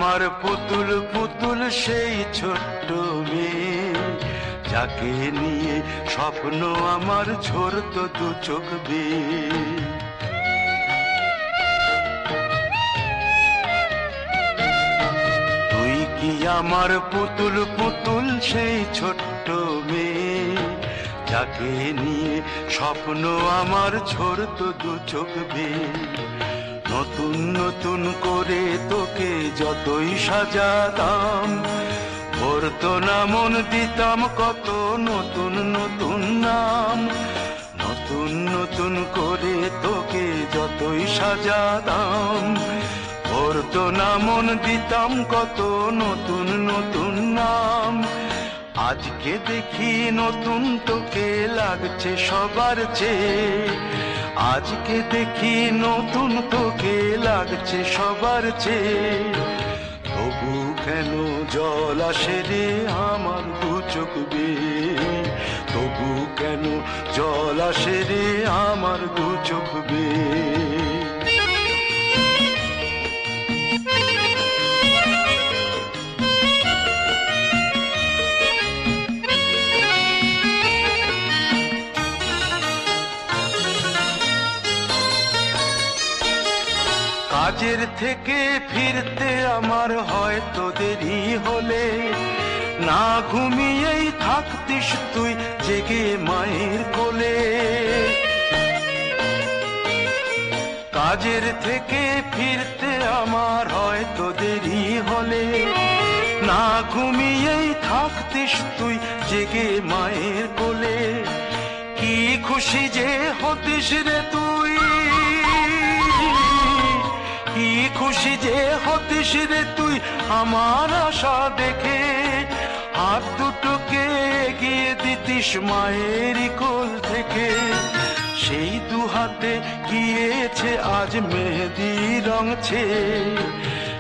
আমার পুতুল পুতুল সেই ছোট্ট মেয়ে, যাকে নিয়ে স্বপ্ন আমার ঝরতো দু চোখ বেয়ে। তুই কি আমার পুতুল পুতুল সেই ছোট্ট মেয়ে, যাকে নিয়ে স্বপ্ন আমার ঝরতো দু চোখ বেয়ে। নতুন নতুন করে তোকে যতই সাজাতাম, ভরতো না মন, দিতাম কত নতুন নতুন নাম। নতুন নতুন করে তোকে যতই সাজাতাম, ভরতো না মন, দিতাম কত নতুন নতুন নাম। আজকে দেখি নতুন তোকে লাগছে সবার চেয়ে, আজকে দেখি নতুন তোকে লাগছে সবার চেয়ে। তবু কেন জল আসে রে আমার দু চোখ বেয়ে, তবু কেন জল আসে রে আমার দু চোখ বেয়ে। কাজের থেকে ফিরতে আমার হয়তো দেরি হলে, না ঘুমিয়েই থাকতিস তুই জেগে মায়ের কোলে। কাজের থেকে ফিরতে আমার হয়তো দেরি হলে, না ঘুমিয়েই থাকতিস তুই জেগে মায়ের কোলে। কি খুশি যে হতিস রে তুই, কি খুশি যে হতিস রে তুই আমার আশা দেখে। হাত দুটোকে এগিয়ে দিতিস মায়েরই কোল থেকে, সেই দু হাতে গিয়েছে আজ মেহেদি রং ছেয়ে।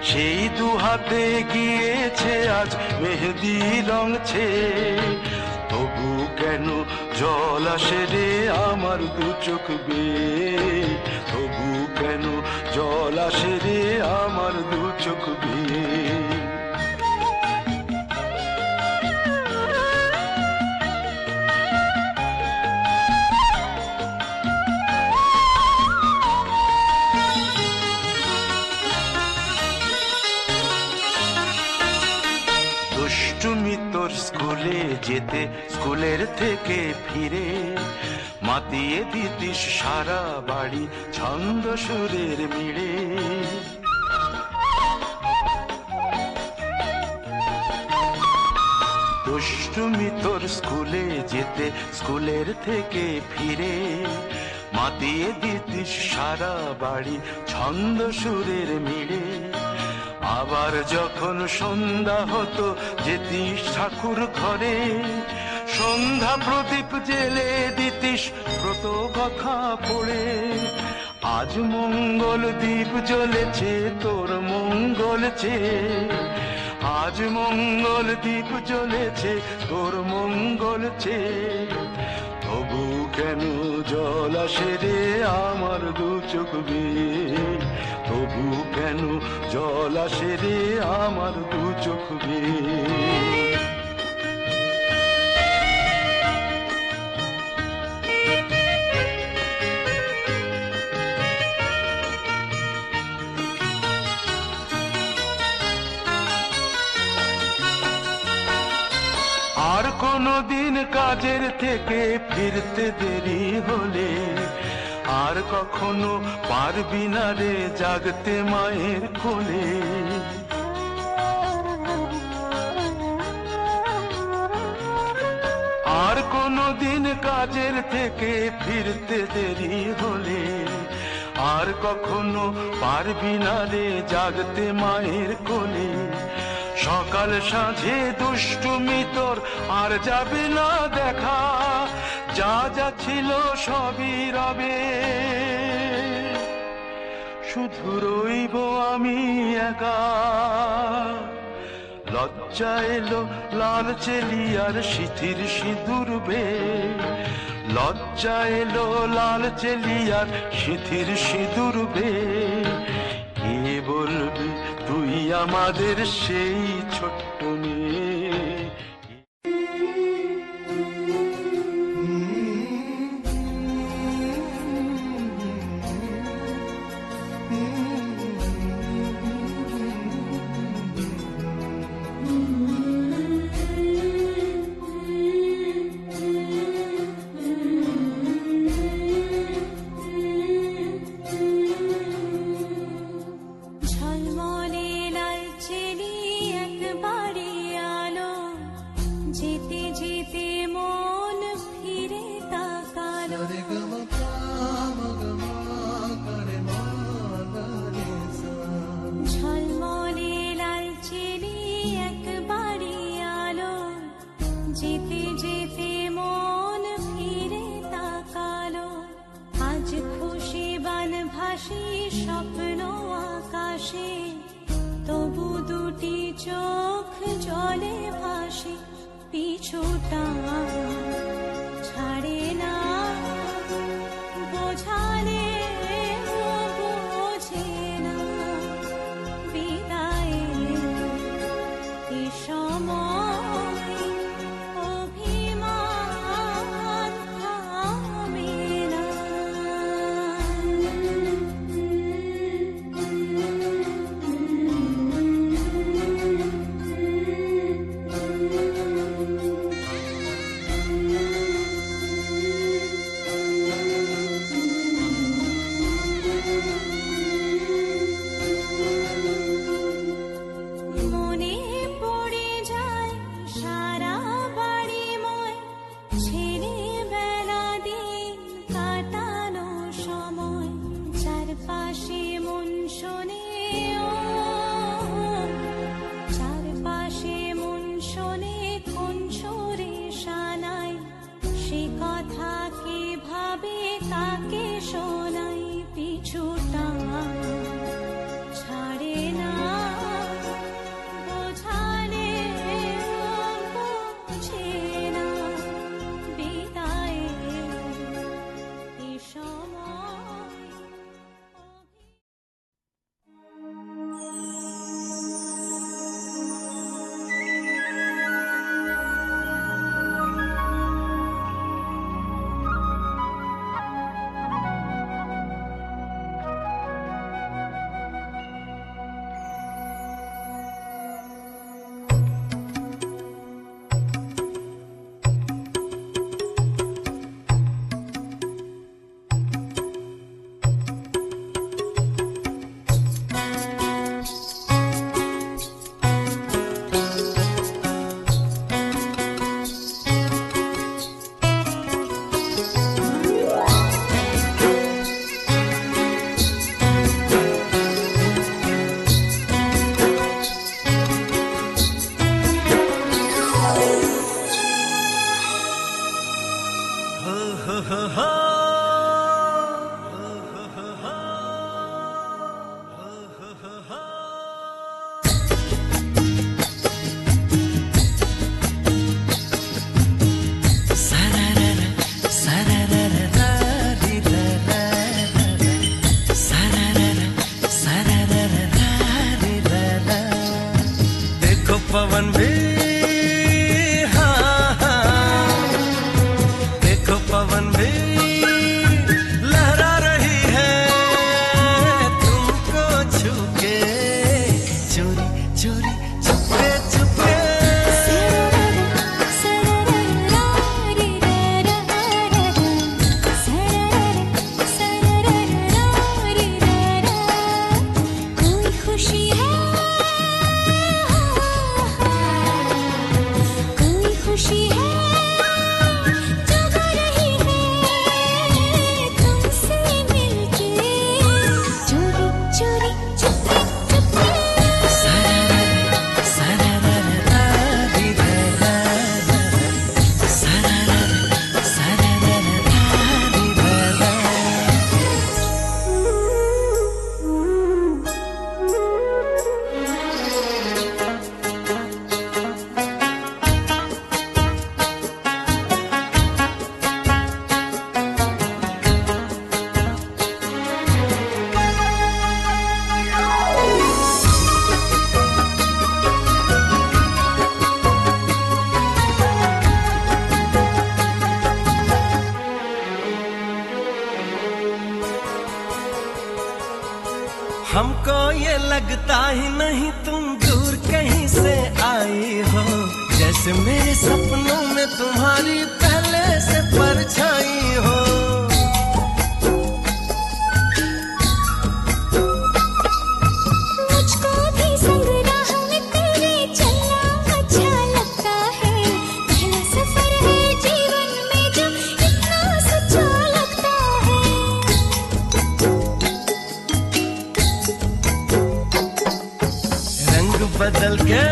সেই দু হাতে গিয়েছে আজ মেহেদি রং ছেয়ে। তবু কেন জল আসে রে আমার দু চোখ বেয়ে, তবু কেন জল আসে রে আমার দু চোখ বেয়ে। দুষ্টুমি তোর স্কুলে যেতে, স্কুলের থেকে ফিরে মাতিয়ে দিতিস সারা বাড়ি ছন্দ সুরের মিড়ে। দুষ্টুমি তোর স্কুলে যেতে, স্কুলের থেকে ফিরে মাতিয়ে দিতিস সারা বাড়ি ছন্দ সুরের মিড়ে। আবার যখন সন্ধ্যা হতো যেতিস ঠাকুর ঘরে, সন্ধ্যা প্রদীপ জেলে দিতিস ব্রত কথা পড়ে। আজ মঙ্গল দ্বীপ জ্বলেছে তোর মঙ্গল চেয়ে, আজ মঙ্গল দ্বীপ জ্বলেছে তোর মঙ্গল চেয়ে। তবু কেন জল আসে রে আমার দু চোখ বেয়ে, তবু কেন জল আসে রে আমার দু চোখ বেয়ে। আর কোনদিন কাজের থেকে ফিরতে দেরি হলে, আর কখনো পারবি না রে জাগতে মায়ের কোলে। আর কোনদিন কাজের থেকে ফিরতে দেরি হলে, আর কখনো পারবি না রে জাগতে মায়ের কোলে। সকাল সাঁঝে দুষ্টুমি তোর আর যাবে না দেখা, যা যা ছিল সবই রবে। শুধু রইব আমি একা, লজ্জা এলো লাল চেলিয়ার সিথির সিঁদুর বেয়ে। লজ্জা এলো লাল চেলিয়ার সিথির সিঁদুর বেয়ে। কে বলবি তুই আমাদের সেই ছোট্ট মেয়ে। স্বপ্ন আকাশে তবু দুটি চোখ জলে ভাসে, পিছুটা ছাড়ে না বোঝালে বোঝে না বিদায়ের এ সময় অভিমান থামে না। पवन भी हाँ हाँ, देखो पवन भी लहरा रही है तुमको छू के, चोरी चोरी छुपे छुपे। कोई खुशी है ही नहीं तुम दूर कहीं से आई हो, जैसे मेरे सपनों में तुम्हारी पहले से परछाई हो। मुझको भी संग राह में तेरे चलना अच्छा लगता है, पहला सफर है जीवन में जो इतना सच्चा लगता है। रंग बदल के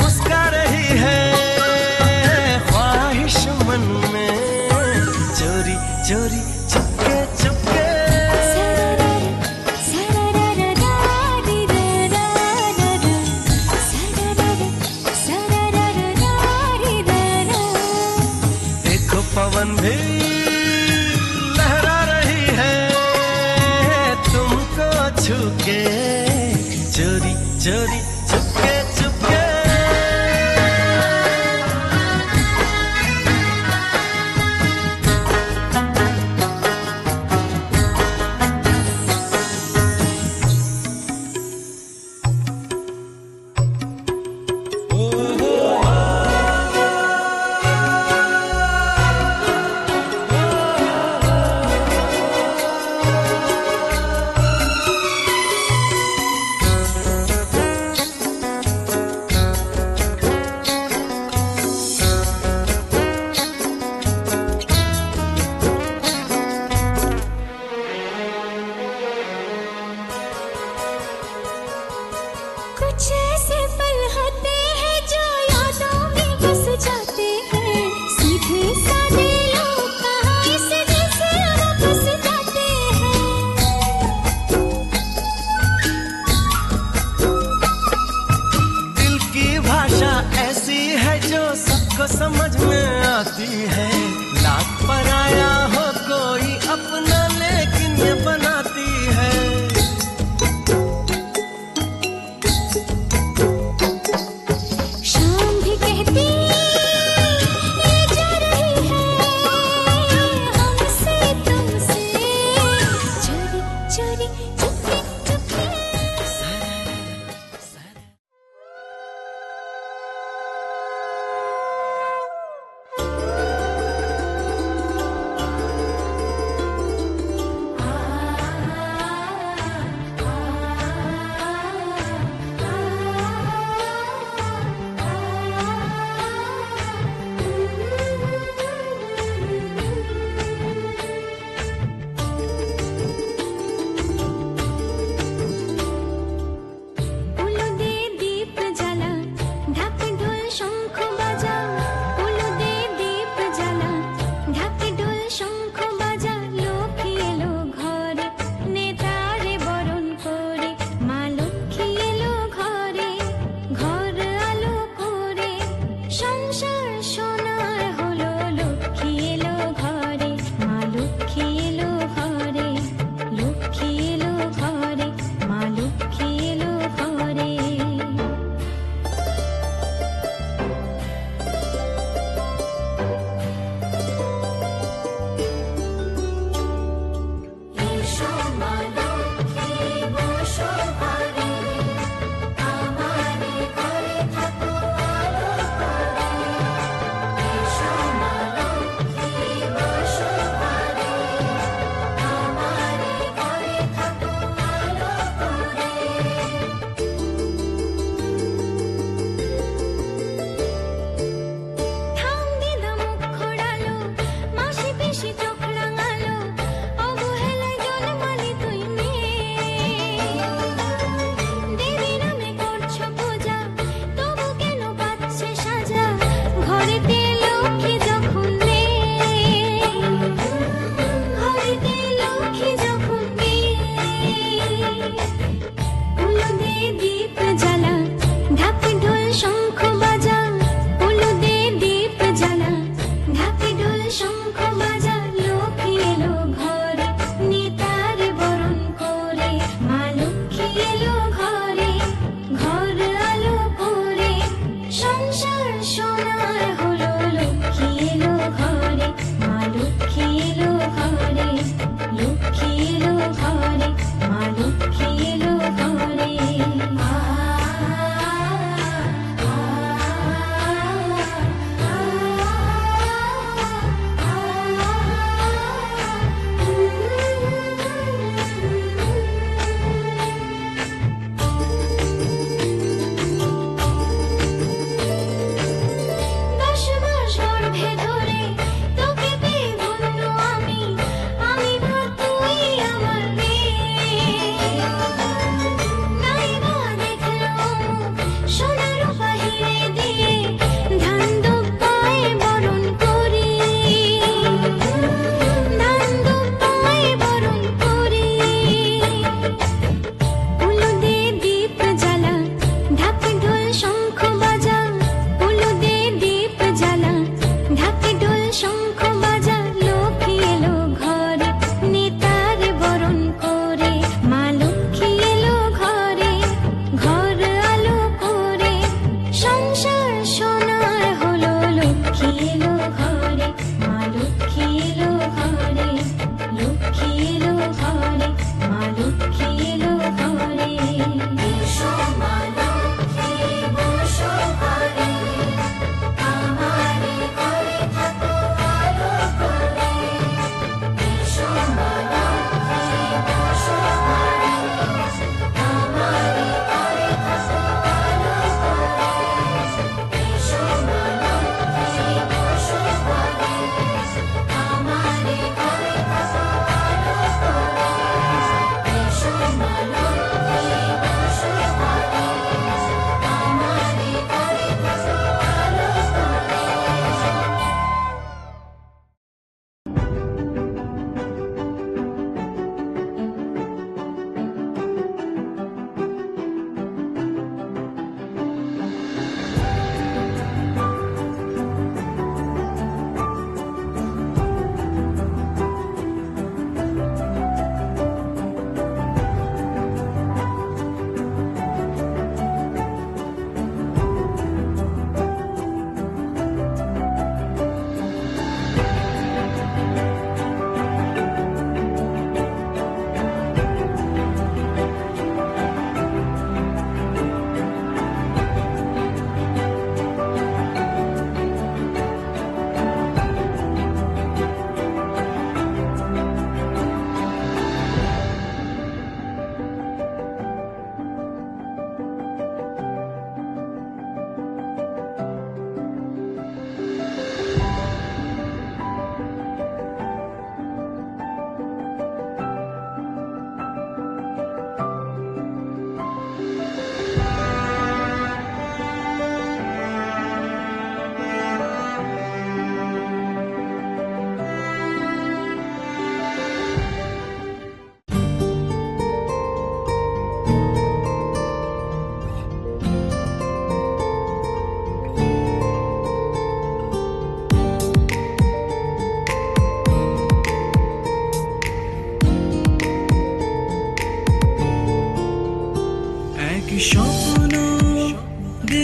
मुस्का रही है ख्वाहिश मन में, चोरी चोरी चुपके चुपके। देखो पवन भी लहरा रही है तुमको छू के, चोरी चोरी चुपके चुपके। कुछ ऐसे पल होते हैं जो यादों में बस जाते हैं, सीधे साधे लोग कहाँ इस दिल से वापस जाते हैं। दिल की भाषा ऐसी है जो सबको समझ में आती है, लाख पराया हो कोई अपना लेकिन ये बनाती है। शाम भी कहती ये जा रही है हमसे तुमसे, चोरी चोरी चुपके चुपके।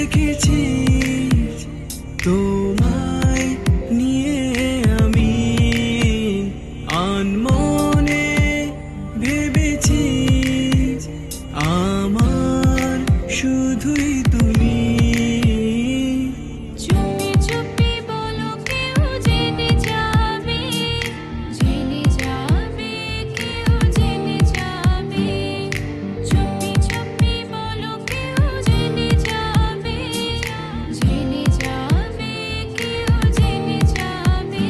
দেখেছি তোমায় নিয়ে আমি আনমনে ভেবেছি আমার শুধুই তুমি। চুপি চুপি বলো কেউ জেনে যাবে, জেনে যাবে, কেউ জেনে যাবে। চুপি চুপি বলো কেউ জেনে যাবে, জেনে যাবে, কেউ জেনে যাবে।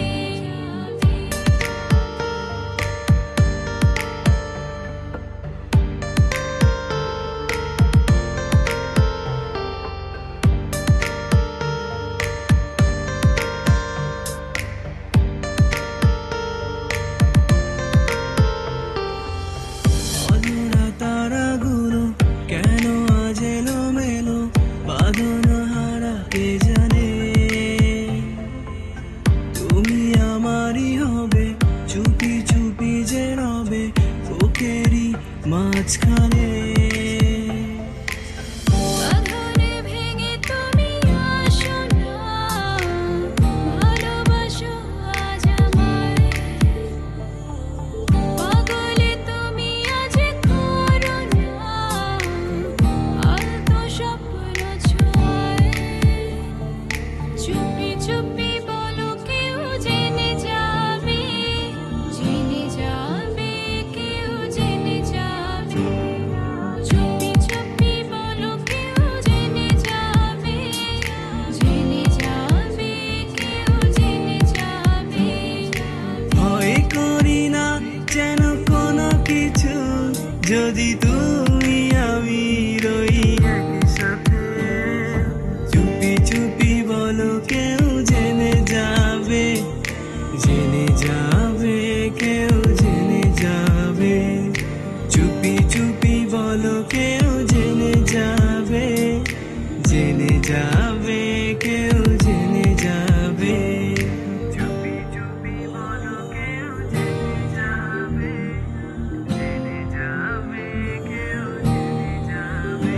অধরা তারাগুলো কেন আজ এলোমেলো, বাঁধন হারা কে জানে। তুমি আমারই হবে, চুপি চুপি যে রবে বুকেরই মাঝখানে। বাঁধনে ভেঙে তুমি আসো না, ভালোবাসো আজ আমায়। পাগলে তুমি আজ করো না, আলতো স্বপ্ন ছোঁয়ায়। চুপি চুপি বলো কেউ জেনে যাবে, জেনে যাবে, কেউ জেনে যাবে। চুপি চুপি বলো কেউ জেনে যাবে, জেনে যাবে, কেউ জেনে যাবে। ভয় করি না যেন কোনো কিছু, যদি তুমি আমি রই একসাথে। চুপি চুপি বলো কেউ জেনে যাবে, জেনে যাবে, কেউ জেনে যাবে। চুপি চুপি বলো কেউ জেনে যাবে, জেনে যাবে, কেউ জেনে যাবে। চুপি চুপি বলো কেউ জেনে যাবে, জেনে যাবে, কেউ জেনে যাবে।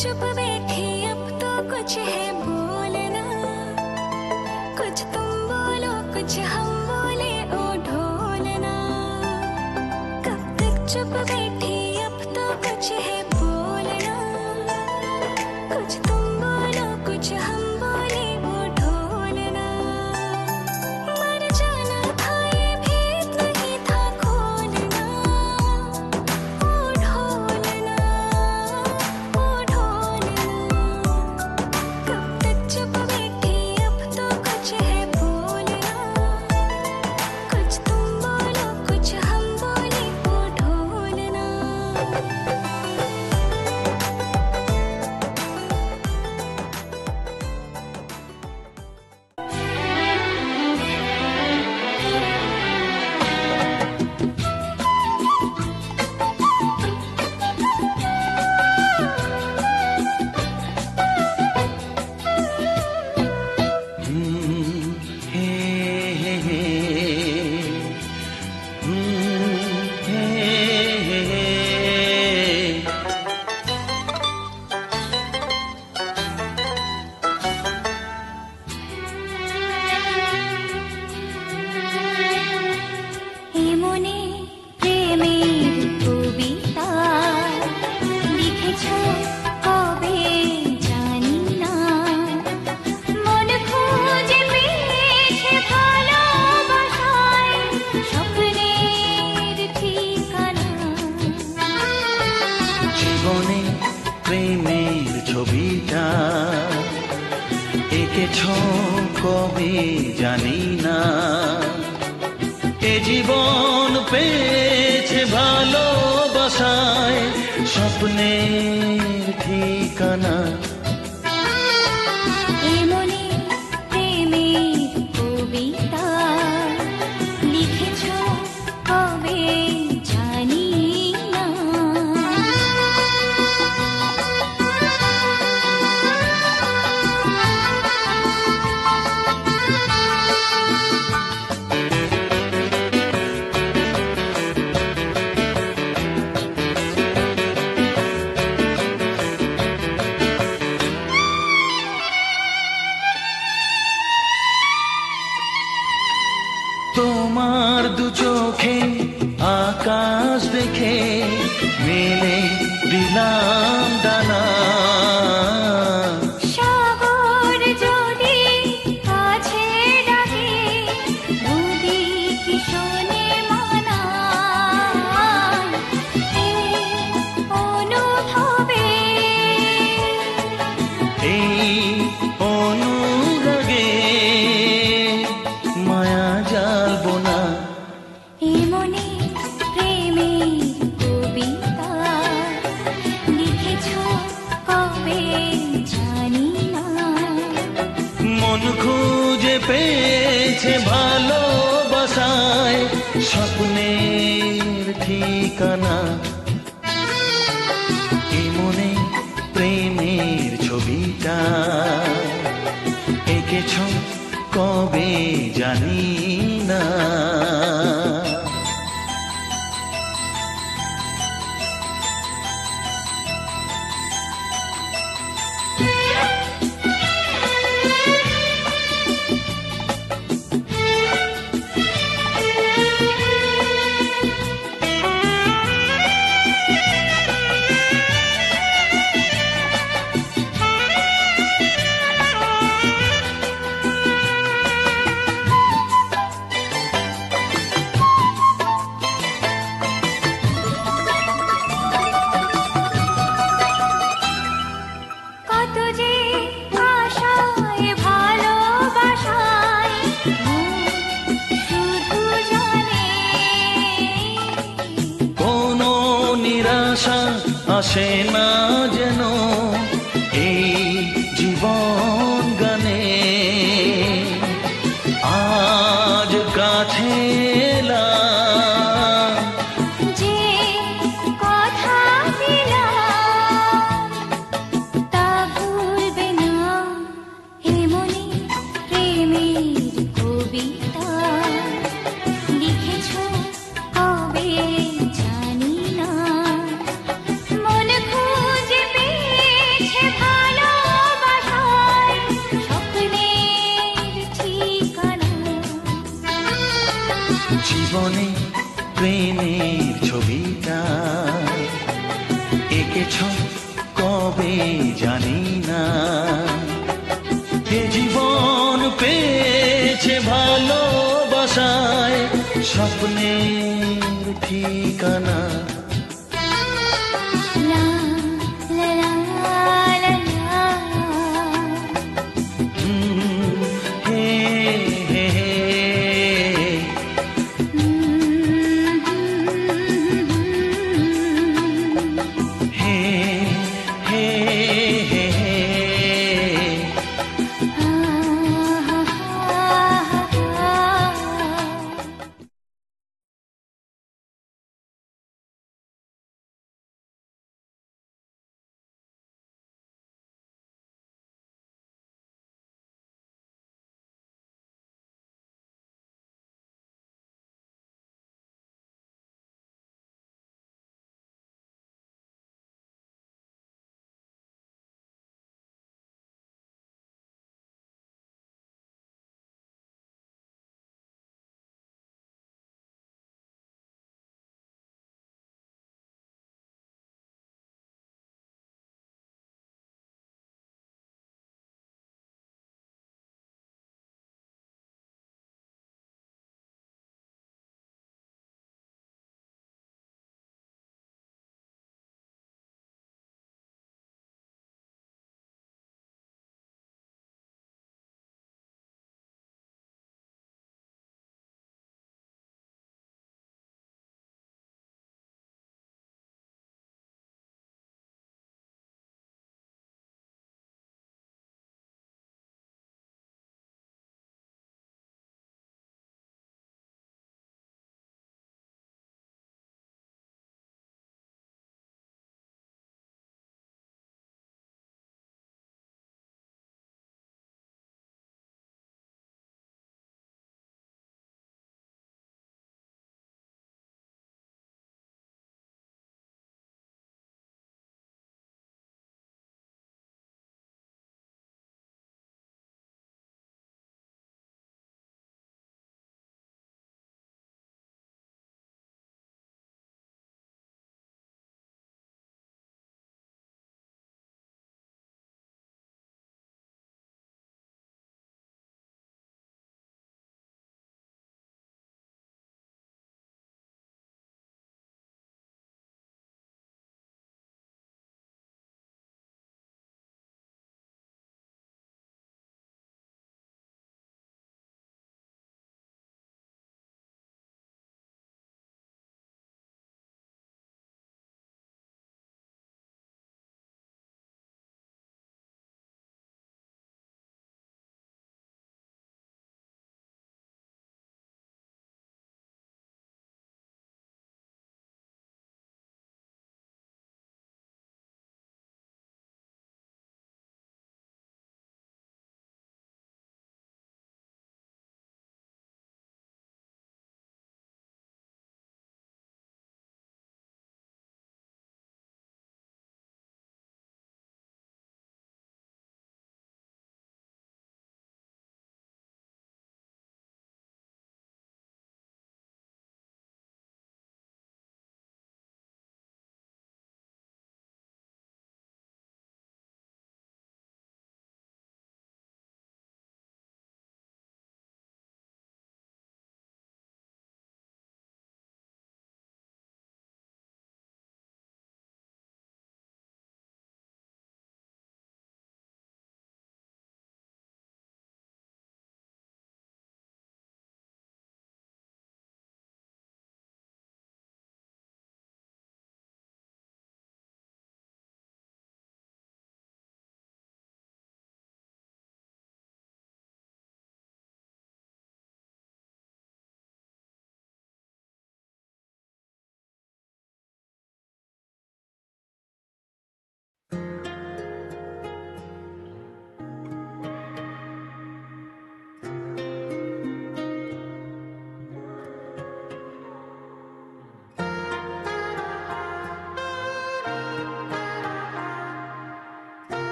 चुप बैठे अब तो कुछ है बोलना, कुछ तुम बोलो कुछ हम बोले ओ ढोलना। कब तक चुप बैठे अब तो कुछ है बोलना, कुछ तुम बोलो कुछ हम बोले ओ ढोलना। मर जाना था ये भेद नहीं था खोलना, ओ ढोलना ओ ढोलना। कब तक चुप बैठे अब तो कुछ है बोलना, कुछ तुम बोलो कुछ हम बोले ओ ढोलना। এমনে প্রেমের কবিতা লিখেছ কবে জানি না, মন খুঁজে পেয়েছে ভালোবাসায় স্বপ্নের ঠিকানা। জীবনে প্রেমের ছবিটা এঁকেছ কবে জানি না, এ জীবন পেয়েছে ভালোবাসায় স্বপ্নের ঠিকানা। এমনে প্রেমের কবিতা লিখেছ কবে জানি না। তোমার দু চোখে আকাশ দেখে মেলে দিলাম দানা, সাগর যদি কাছে ডাকে বুঝি কি শোনে মানা। এই অনুভবে এই অনুরাগে মায়া জ্বালবো না। এমনে প্রেমের কবিতা লিখেছ কবে জানি না, মন খুঁজে পেয়েছে ভালোবাসায় স্বপ্নের ঠিকানা। এমনে প্রেমের ছবিটা এঁকেছ কবে জানি না। কত যে আশায় ভালোবাসায় মন শুধু জানে। কোনো নিরাশা আসে না যেন এই জীবন গানে। আজ কাছে এলাম, যে কথা দিলাম তা ভুলবে না। এমনি প্রেমের কবিতা লিখেছ কবে জানি না, মন খুঁজে পেয়ে ডেকেছো কবে জানি না, এ জীবন পেয়েছে ভালোবাসায় স্বপ্নের ঠিকানা। লা লা লা লা হে হে হে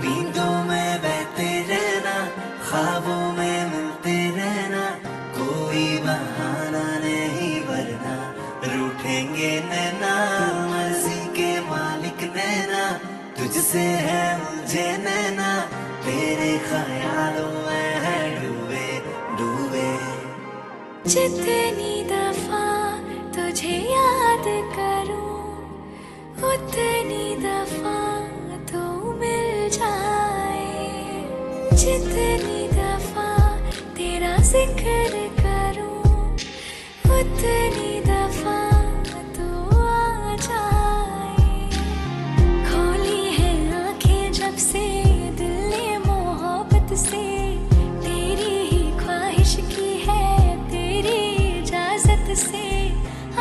नींदों में बहते रहना, ख्वाबों में मिलते रहना, कोई बहाना नहीं तुझसे है मुझे नैना, तेरे ख्यालों में है डूबे डूबे। जितनी दफा तुझे याद करूं, उतनी दफा तो मिल जाए। जितनी दफा तेरा जिक्र करूं, उतनी दफा तो आ जाए। खोली है आंखें जब से दिल ने मोहब्बत से, तेरी ही ख्वाहिश की है, तेरी इजाजत से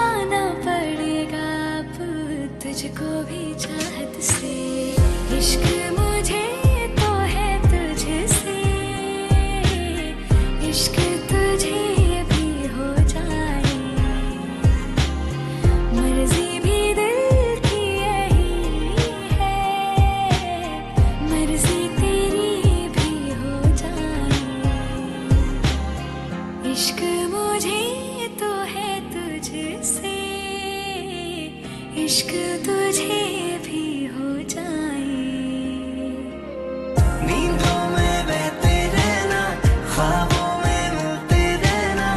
आना पड़ेगा अब तुझको भी चाहत से। इश्क मुझे तो है तुझसे, इश्क तुझे भी हो जाए। मर्जी भी दिल की यही है, मर्जी तेरी भी हो जाए। इश्क मुझे तो है तुझसे, इश्क तुझे भी हो जाए। नींदों में बहते रहना, ख्वाबों में मिलते रहना,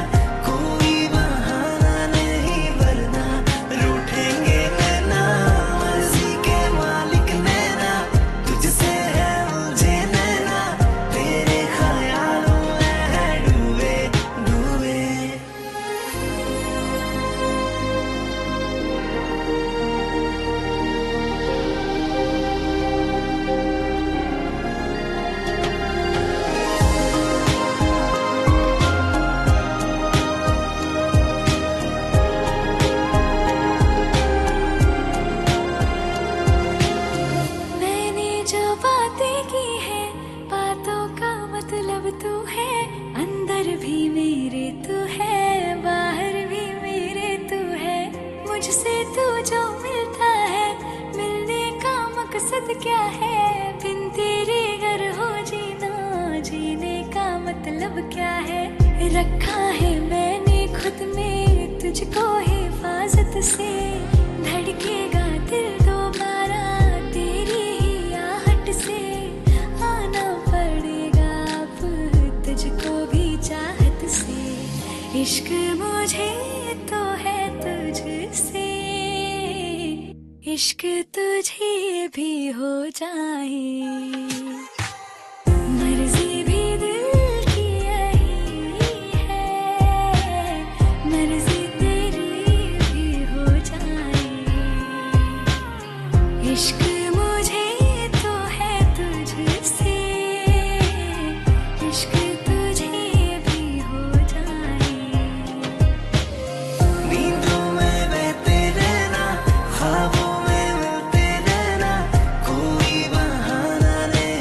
कोई बहाना नहीं वरना रूठेंगे नैना। मर्जी के मालिक नैना, तुझसे है मुझे नैना, तेरे ख्यालों में है डूबे डूबे। मैंने जो बातें की है, बातों का मतलब तू है। अंदर भी मेरे तू है, बाहर भी मेरे तू है। मुझसे तू जो मिलता है, मिलने का मकसद क्या है? बिन तेरे घर हो जीना, जीने का मतलब क्या है? रखा है मैंने खुद में तुझको हिफाजत से, धड़केगा दिल दोबारा तेरी ही आहट से। आना पड़ेगा अब तुझको भी चाहत से। इश्क मुझे तो है तुझसे, इश्क तुझे भी हो जाए। मर्जी भी दिल की यही है, मर्जी तेरी भी हो जाए। इश्क मुझे तो है तुझसे, इश्क तुझे भी हो जाए। नींदों में बहते रहना, ख्वाबों में मिलते रहना, कोई बहाना नहीं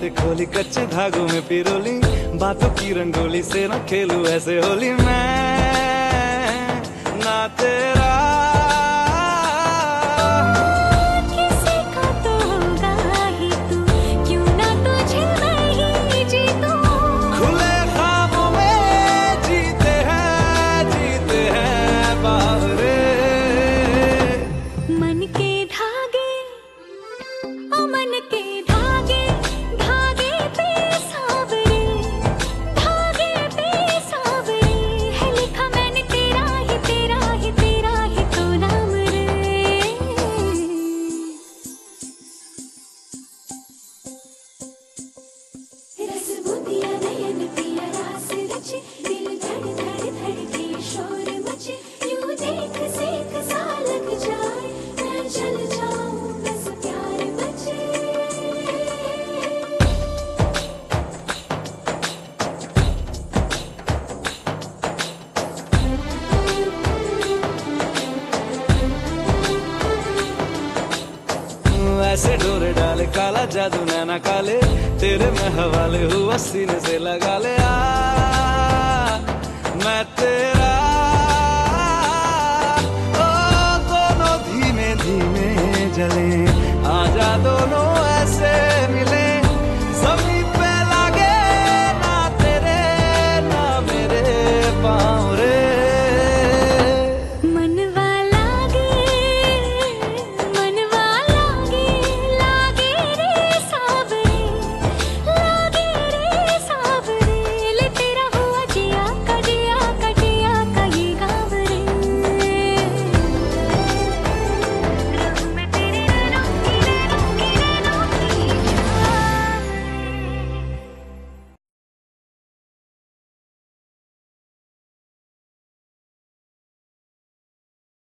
बातें खोली कच्चे धागों में पिरोली, बातों की रंगोली से न खेलूं ऐसे होली मैं ना तेरा। किसी का तो होगा ही तू, क्यों ना तुझे मैं ही जीतूं। खुले ख्वाबों में जीते हैं बावरे। मन के धागे, ओ मन के धागे, धागे पे सावरे, धागे पे सावरे। है लिखा मैंने तेरा ही तेरा ही तेरा ही तो नाम रे। रस बुंदिया नयन पिया रास रचे, दिल धड़ धड़ धड़के शोर मचे। यूं देख सेक सा लग जाए, मैं चल जाऊं बस प्यार बचे। ऐसे डोरे डाले काला जादू नैना काले, तेरे में हवाले हुआ सीने से लगा ले। मैं तेरा ओ दोनों धीमे धीमे जले।